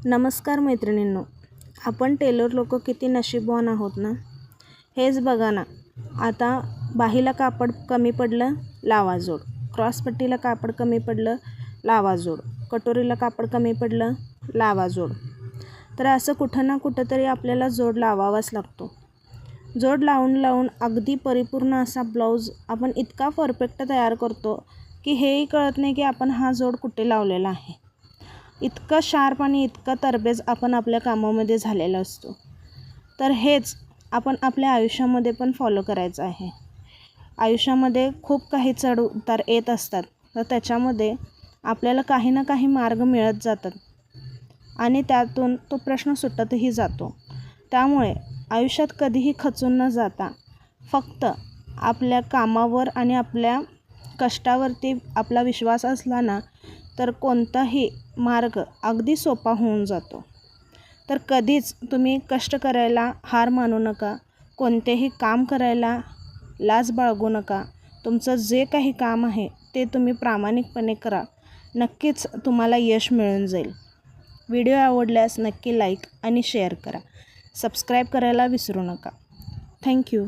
नमस्कार मैत्रिणींनो, आपण टेलर लोक किती नशीबवान आहोत ना. हेच बघा ना, आता बाहीला कापड कमी पडलं लावा जोड, क्रॉसपट्टीला कापड कमी पडलं लावा जोड, कटोरीला कापड कमी पडलं लावा जोड. तर असं कुठं ना कुठं तरी आपल्याला जोड लावावाच लागतो. जोड लावून लावून अगदी परिपूर्ण असा ब्लाऊज आपण इतका परफेक्ट तयार करतो की हेही कळत नाही की आपण हा जोड कुठे लावलेला आहे. इतकं शार्प आणि इतका तरबेज आपण आपल्या कामामध्ये झालेला असतो. तर हेच आपण आपल्या आयुष्यामध्ये पण फॉलो करायचं आहे. आयुष्यामध्ये खूप काही चढ उतार येत असतात, तर त्याच्यामध्ये आपल्याला काही ना काही मार्ग मिळत जातात आणि त्यातून तो प्रश्न सुटतही जातो. त्यामुळे आयुष्यात कधीही खचून न जाता फक्त आपल्या कामावर आणि आपल्या कष्टावरती आपला विश्वास असला ना, तर कोणताही मार्ग अगदी सोपा होऊन जातो. तर कधीच तुम्ही कष्ट करायला हार मानू नका. कोणतेही काम करायला लाज बाळगू नका. तुमचं जे काही काम आहे ते तुम्ही प्रामाणिकपणे करा. नक्कीच तुम्हाला यश मिळून जाईल. व्हिडिओ आवडल्यास नक्की लाईक आणि शेअर करा. सबस्क्राईब करायला विसरू नका. थँक्यू.